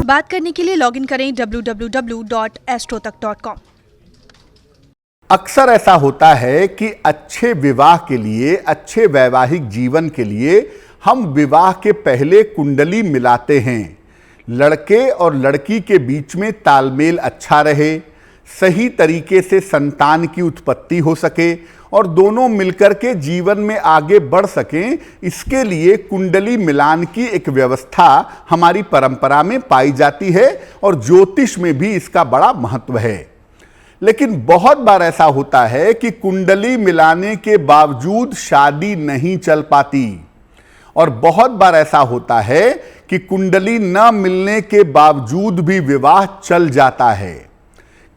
बात करने के लिए लॉगिन करें www.astrotak.com। अक्सर ऐसा होता है कि अच्छे विवाह के लिए, अच्छे वैवाहिक जीवन के लिए हम विवाह के पहले कुंडली मिलाते हैं। लड़के और लड़की के बीच में तालमेल अच्छा रहे, सही तरीके से संतान की उत्पत्ति हो सके और दोनों मिलकर के जीवन में आगे बढ़ सकें, इसके लिए कुंडली मिलान की एक व्यवस्था हमारी परंपरा में पाई जाती है और ज्योतिष में भी इसका बड़ा महत्व है। लेकिन बहुत बार ऐसा होता है कि कुंडली मिलाने के बावजूद शादी नहीं चल पाती और बहुत बार ऐसा होता है कि कुंडली न मिलने के बावजूद भी विवाह चल जाता है।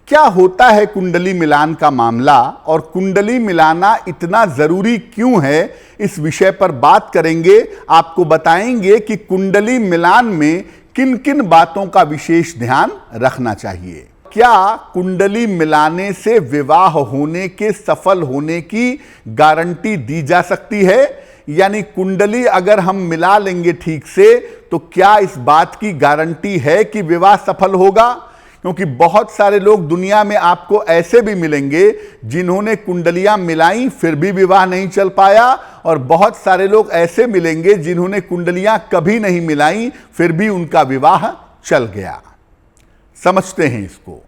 क्या होता है कुंडली मिलान का मामला और कुंडली मिलाना इतना जरूरी क्यों है, इस विषय पर बात करेंगे। आपको बताएंगे कि कुंडली मिलान में किन किन बातों का विशेष ध्यान रखना चाहिए। क्या कुंडली मिलाने से विवाह होने के सफल होने की गारंटी दी जा सकती है? यानी कुंडली अगर हम मिला लेंगे ठीक से तो क्या इस बात की गारंटी है कि विवाह सफल होगा? क्योंकि बहुत सारे लोग दुनिया में आपको ऐसे भी मिलेंगे जिन्होंने कुंडलियां मिलाई फिर भी विवाह नहीं चल पाया, और बहुत सारे लोग ऐसे मिलेंगे जिन्होंने कुंडलियां कभी नहीं मिलाई फिर भी उनका विवाह चल गया। समझते हैं इसको।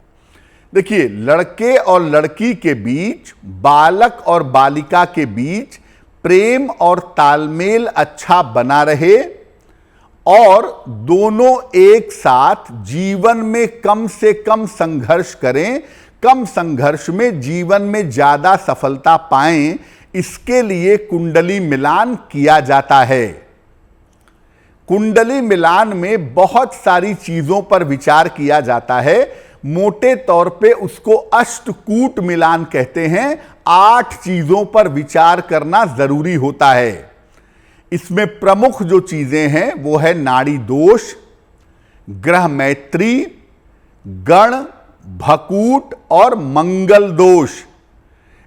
देखिए, लड़के और लड़की के बीच, बालक और बालिका के बीच प्रेम और तालमेल अच्छा बना रहे और दोनों एक साथ जीवन में कम से कम संघर्ष करें, कम संघर्ष में जीवन में ज्यादा सफलता पाएं, इसके लिए कुंडली मिलान किया जाता है। कुंडली मिलान में बहुत सारी चीजों पर विचार किया जाता है। मोटे तौर पे उसको अष्टकूट मिलान कहते हैं। 8 चीजों पर विचार करना जरूरी होता है। इसमें प्रमुख जो चीजें हैं वो है नाड़ी दोष, ग्रह मैत्री, गण, भकूट और मंगल दोष।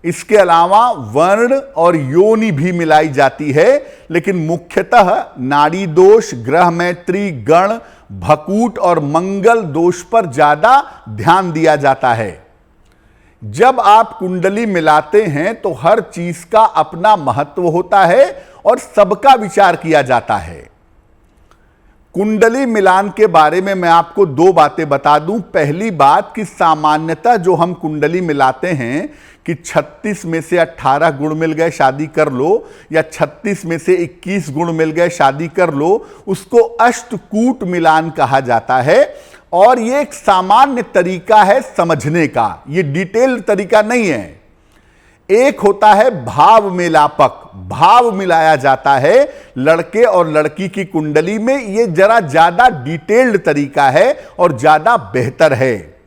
इसके अलावा वर्ण और योनि भी मिलाई जाती है, लेकिन मुख्यतः नाड़ी दोष, ग्रह मैत्री, गण, भकूट और मंगल दोष पर ज्यादा ध्यान दिया जाता है। जब आप कुंडली मिलाते हैं तो हर चीज का अपना महत्व होता है और सबका विचार किया जाता है। कुंडली मिलान के बारे में मैं आपको 2 बातें बता दूं। पहली बात कि सामान्यतः जो हम कुंडली मिलाते हैं कि 36 में से 18 गुण मिल गए शादी कर लो, या 36 में से 21 गुण मिल गए शादी कर लो, उसको अष्टकूट मिलान कहा जाता है। और ये एक सामान्य तरीका है समझने का, ये डिटेल्ड तरीका नहीं है। एक होता है भाव मेलापक, भाव मिलाया जाता है लड़के और लड़की की कुंडली में। ये जरा ज्यादा डिटेल्ड तरीका है और ज्यादा बेहतर है।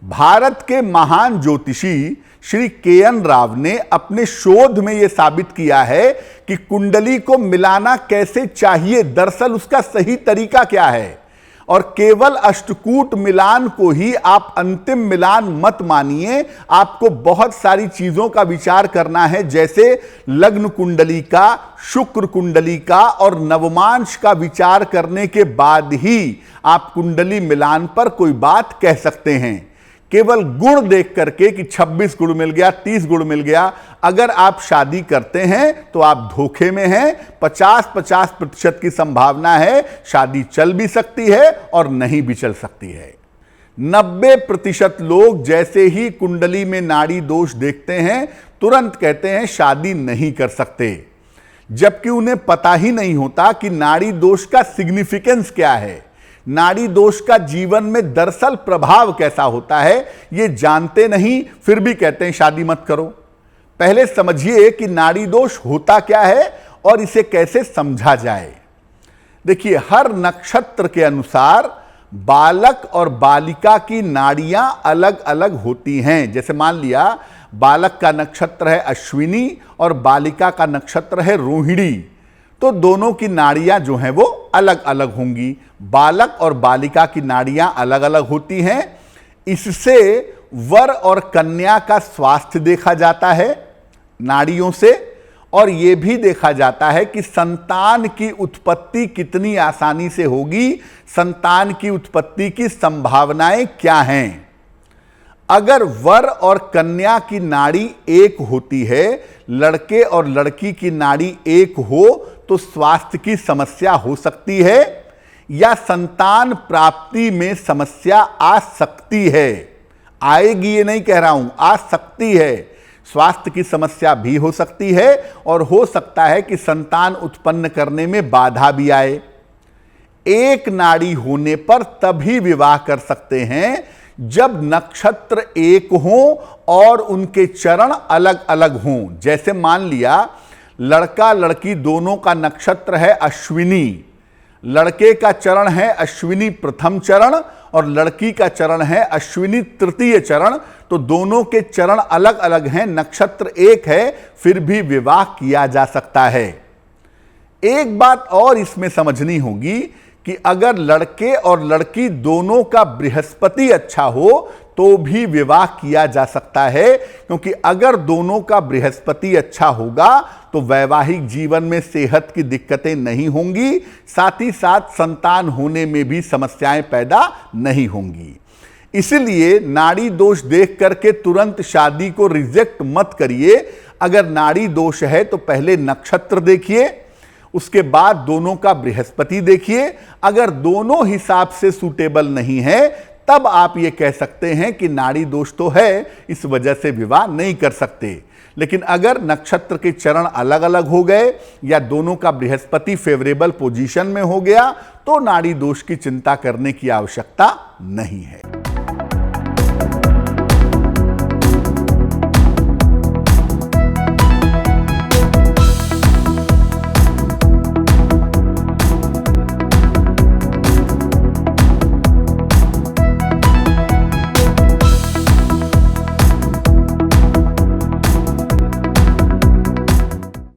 भारत के महान ज्योतिषी श्री के.एन. राव ने अपने शोध में यह साबित किया है कि कुंडली को मिलाना कैसे चाहिए, दरअसल उसका सही तरीका क्या है। और केवल अष्टकूट मिलान को ही आप अंतिम मिलान मत मानिए, आपको बहुत सारी चीजों का विचार करना है, जैसे लग्न कुंडली का, शुक्र कुंडली का और नवमांश का विचार करने के बाद ही आप कुंडली मिलान पर कोई बात कह सकते हैं। केवल गुण देख करके कि 26 गुण मिल गया, 30 गुण मिल गया, अगर आप शादी करते हैं तो आप धोखे में हैं। 50-50% की संभावना है शादी चल भी सकती है और नहीं भी चल सकती है। 90% लोग जैसे ही कुंडली में नाड़ी दोष देखते हैं तुरंत कहते हैं शादी नहीं कर सकते, जबकि उन्हें पता ही नहीं होता कि नाड़ी दोष का सिग्निफिकेंस क्या है, नाड़ी दोष का जीवन में दरअसल प्रभाव कैसा होता है, ये जानते नहीं, फिर भी कहते हैं शादी मत करो। पहले समझिए कि नाड़ी दोष होता क्या है और इसे कैसे समझा जाए। देखिए, हर नक्षत्र के अनुसार बालक और बालिका की नाड़ियां अलग अलग होती हैं। जैसे मान लिया बालक का नक्षत्र है अश्विनी और बालिका का नक्षत्र है रोहिणी, तो दोनों की नाड़ियां जो हैं वो अलग अलग होंगी। बालक और बालिका की नाड़ियां अलग अलग होती हैं। इससे वर और कन्या का स्वास्थ्य देखा जाता है नाड़ियों से, और यह भी देखा जाता है कि संतान की उत्पत्ति कितनी आसानी से होगी, संतान की उत्पत्ति की संभावनाएं क्या हैं। अगर वर और कन्या की नाड़ी एक होती है, लड़के और लड़की की नाड़ी एक हो, तो स्वास्थ्य की समस्या हो सकती है या संतान प्राप्ति में समस्या आ सकती है। आएगी ये नहीं कह रहा हूं, आ सकती है। स्वास्थ्य की समस्या भी हो सकती है और हो सकता है कि संतान उत्पन्न करने में बाधा भी आए। एक नाड़ी होने पर तभी विवाह कर सकते हैं जब नक्षत्र एक हों और उनके चरण अलग अलग हों। जैसे मान लिया लड़का लड़की दोनों का नक्षत्र है अश्विनी, लड़के का चरण है अश्विनी प्रथम चरण और लड़की का चरण है अश्विनी तृतीय चरण, तो दोनों के चरण अलग अलग हैं, नक्षत्र एक है, फिर भी विवाह किया जा सकता है। एक बात और इसमें समझनी होगी कि अगर लड़के और लड़की दोनों का बृहस्पति अच्छा हो तो भी विवाह किया जा सकता है, क्योंकि अगर दोनों का बृहस्पति अच्छा होगा तो वैवाहिक जीवन में सेहत की दिक्कतें नहीं होंगी, साथ ही साथ संतान होने में भी समस्याएं पैदा नहीं होंगी। इसलिए नाड़ी दोष देख करके तुरंत शादी को रिजेक्ट मत करिए। अगर नाड़ी दोष है तो पहले नक्षत्र देखिए, उसके बाद दोनों का बृहस्पति देखिए। अगर दोनों हिसाब से सूटेबल नहीं है तब आप ये कह सकते हैं कि नाड़ी दोष तो है, इस वजह से विवाह नहीं कर सकते। लेकिन अगर नक्षत्र के चरण अलग अलग हो गए या दोनों का बृहस्पति फेवरेबल पोजीशन में हो गया तो नाड़ी दोष की चिंता करने की आवश्यकता नहीं है।